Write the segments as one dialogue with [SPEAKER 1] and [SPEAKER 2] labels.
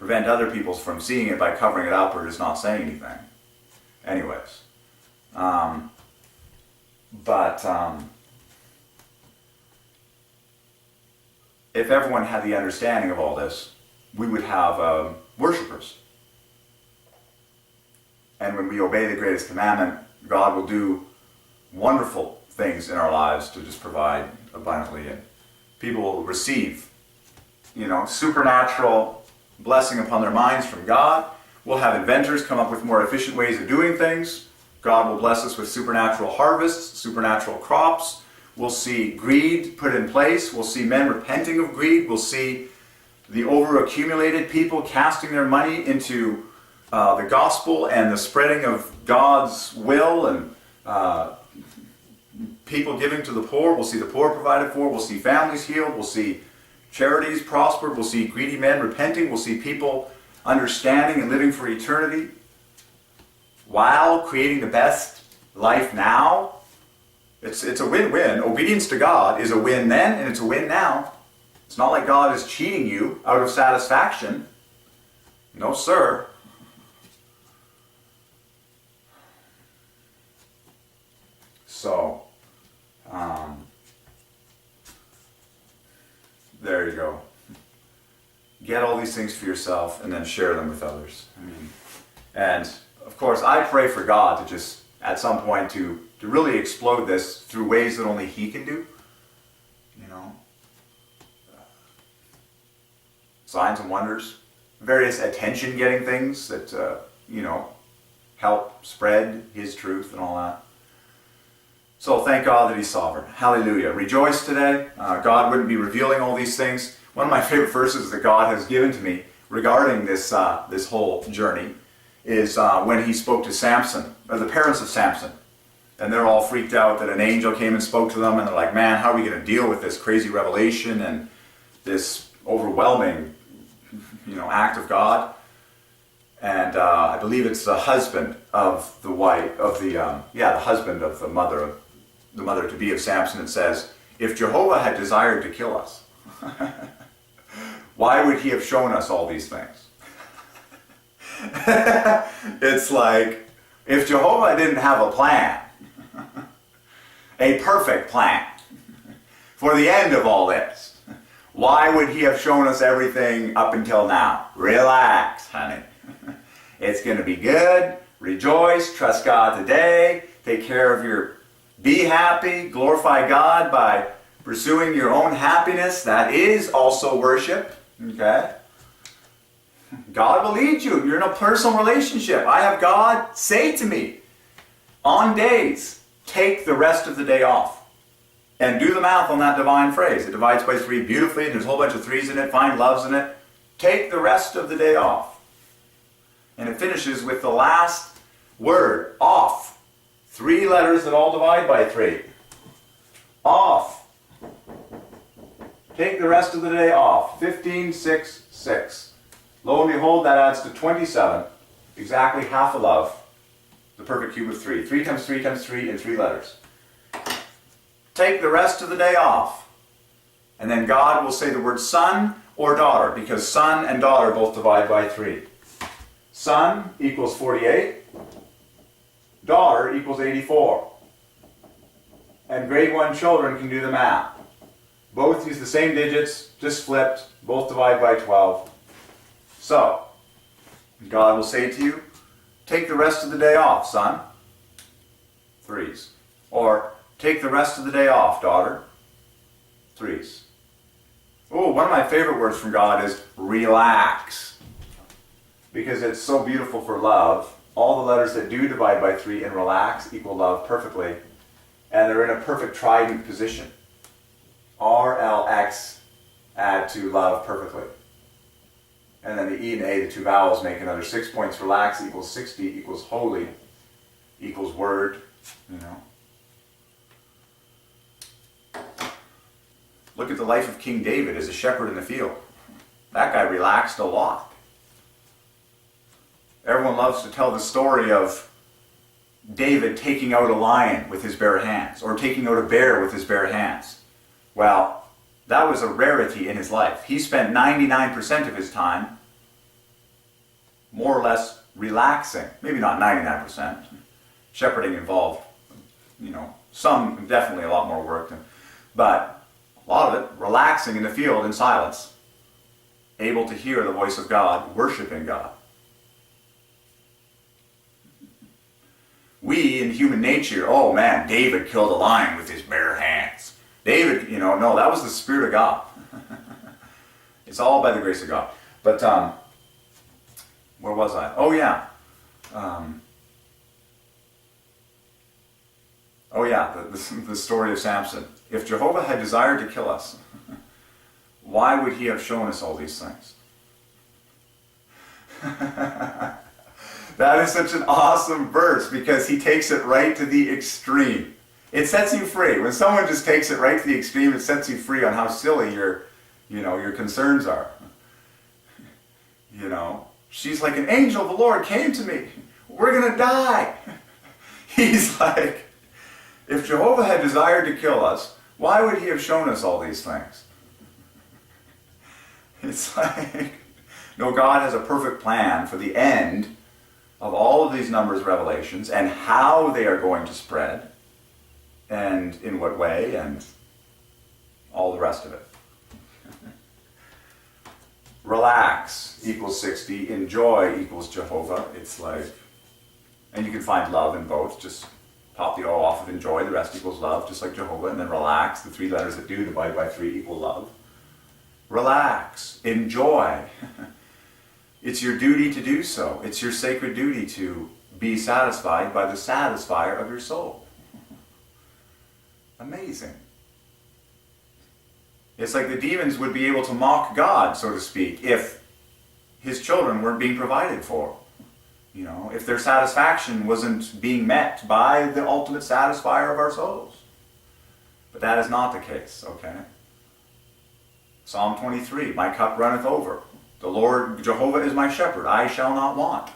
[SPEAKER 1] prevent other people from seeing it by covering it up or just not saying anything. Anyways. If everyone had the understanding of all this, we would have worshipers. And when we obey the greatest commandment, God will do wonderful things in our lives to just provide abundantly, and people will receive, supernatural blessing upon their minds from God. We'll have inventors come up with more efficient ways of doing things. God will bless us with supernatural harvests, supernatural crops. We'll see greed put in place. We'll see men repenting of greed. We'll see the over-accumulated people casting their money into the gospel and the spreading of God's will, and people giving to the poor. We'll see the poor provided for. We'll see families healed. We'll see charities prospered. We'll see greedy men repenting. We'll see people understanding and living for eternity while creating the best life now. It's a win-win. Obedience to God is a win then, and it's a win now. It's not like God is cheating you out of satisfaction. No, sir. So, there you go. Get all these things for yourself and then share them with others. And of course, I pray for God to just, at some point, to really explode this through ways that only He can do. Signs and wonders, various attention-getting things that, help spread His truth and all that. So thank God that He's sovereign. Hallelujah. Rejoice today. God wouldn't be revealing all these things. One of my favorite verses that God has given to me regarding this whole journey is when He spoke to Samson, or the parents of Samson. And they're all freaked out that an angel came and spoke to them, and they're like, man, how are we going to deal with this crazy revelation and this overwhelming, act of God? And I believe it's the husband of the wife, the husband of the mother to be of Samson, and says, if Jehovah had desired to kill us, why would He have shown us all these things? It's like, if Jehovah didn't have a plan, a perfect plan for the end of all this, why would He have shown us everything up until now? Relax, honey. It's going to be good. Rejoice. Trust God today. Take care of be happy. Glorify God by pursuing your own happiness. That is also worship. Okay? God will lead you. You're in a personal relationship. I have God say to me, on days, take the rest of the day off. And do the math on that divine phrase. It divides by 3 beautifully, and there's a whole bunch of 3's in it, find loves in it. Take the rest of the day off. And it finishes with the last word, off. 3 letters that all divide by 3. Off. Take the rest of the day off. 15, 6, 6. Lo and behold, that adds to 27. Exactly half a love. The perfect cube of 3. 3 times 3 times 3 in 3 letters. Take the rest of the day off. And then God will say the word son or daughter, because son and daughter both divide by 3. Son equals 48. Daughter equals 84. And grade 1 children can do the math. Both use the same digits, just flipped. Both divide by 12. So, God will say to you, take the rest of the day off, son. 3's. Or, take the rest of the day off, daughter. 3's. Oh, one of my favorite words from God is relax. Because it's so beautiful for love. All the letters that do divide by 3 and relax equal love perfectly. And they're in a perfect trident position. R, L, X add to love perfectly. And then the E and A, the 2 vowels, make another 6 points. Relax equals 60 equals holy equals word. Look at the life of King David as a shepherd in the field. That guy relaxed a lot. Everyone loves to tell the story of David taking out a lion with his bare hands, or taking out a bear with his bare hands. Well, that was a rarity in his life. He spent 99% of his time more or less relaxing. Maybe not 99%. Shepherding involved, some, definitely a lot more work, but a lot of it relaxing in the field in silence, able to hear the voice of God, worshiping God. We in human nature, oh man, David killed a lion with his bare hands. David, no, that was the Spirit of God. It's all by the grace of God. But, where was I? Oh yeah. The story of Samson. If Jehovah had desired to kill us, why would he have shown us all these things? That is such an awesome verse because he takes it right to the extreme. It sets you free. When someone just takes it right to the extreme, it sets you free on how silly your concerns are. She's like, an angel of the Lord came to me. We're going to die. He's like, if Jehovah had desired to kill us, why would he have shown us all these things? It's like, no, God has a perfect plan for the end of all of these numbers revelations and how they are going to spread and in what way and all the rest of it. Relax equals 60. Enjoy equals Jehovah. It's like, and you can find love in both. Just pop the O off of enjoy. The rest equals love, just like Jehovah. And then relax. The three letters that do divide by 3 equal love. Relax. Enjoy. It's your duty to do so. It's your sacred duty to be satisfied by the satisfier of your soul. Amazing. It's like the demons would be able to mock God, so to speak, if his children weren't being provided for. If their satisfaction wasn't being met by the ultimate satisfier of our souls. But that is not the case, okay? Psalm 23, my cup runneth over. The Lord Jehovah is my shepherd, I shall not want.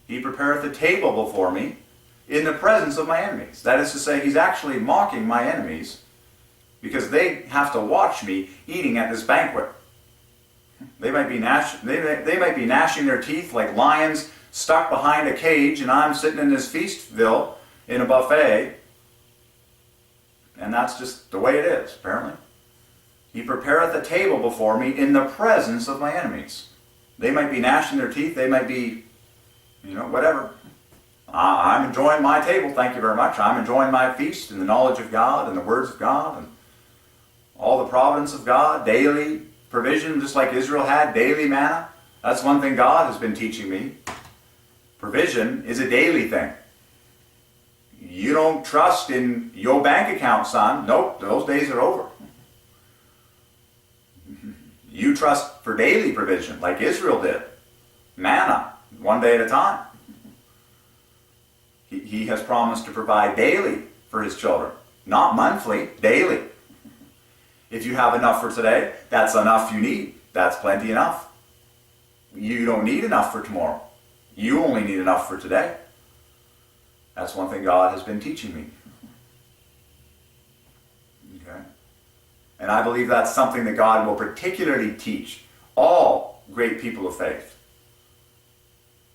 [SPEAKER 1] He prepareth a table before me in the presence of my enemies. That is to say, he's actually mocking my enemies because they have to watch me eating at this banquet. They might be gnashing their teeth like lions stuck behind a cage, and I'm sitting in this feastville in a buffet, and that's just the way it is, apparently. He prepareth a table before me in the presence of my enemies. They might be gnashing their teeth, they might be, whatever. I'm enjoying my table, thank you very much. I'm enjoying my feast in the knowledge of God and the words of God and all the providence of God, daily provision, just like Israel had, daily manna. That's one thing God has been teaching me. Provision is a daily thing. You don't trust in your bank account, son. Nope, those days are over. You trust for daily provision, like Israel did. Manna, one day at a time. He has promised to provide daily for his children. Not monthly, daily. If you have enough for today, that's enough you need. That's plenty enough. You don't need enough for tomorrow. You only need enough for today. That's one thing God has been teaching me. Okay? And I believe that's something that God will particularly teach all great people of faith,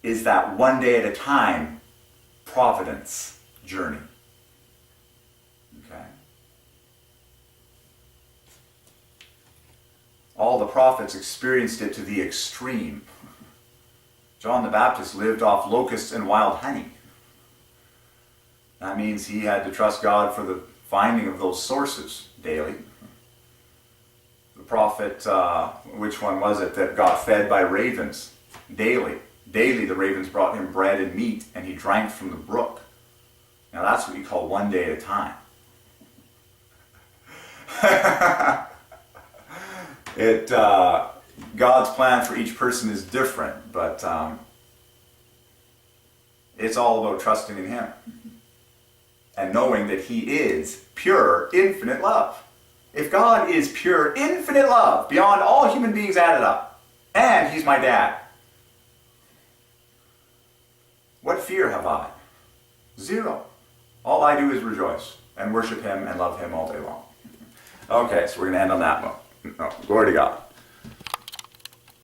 [SPEAKER 1] is that one day at a time providence journey. Okay? All the prophets experienced it to the extreme. John the Baptist lived off locusts and wild honey. That means he had to trust God for the finding of those sources daily. The prophet, which one was it, that got fed by ravens daily? Daily the ravens brought him bread and meat, and he drank from the brook. Now that's what you call one day at a time. God's plan for each person is different, but it's all about trusting in him and knowing that he is pure, infinite love. If God is pure, infinite love beyond all human beings added up, and he's my dad, what fear have I? Zero. All I do is rejoice and worship him and love him all day long. Okay, so we're going to end on that one. No, glory to God.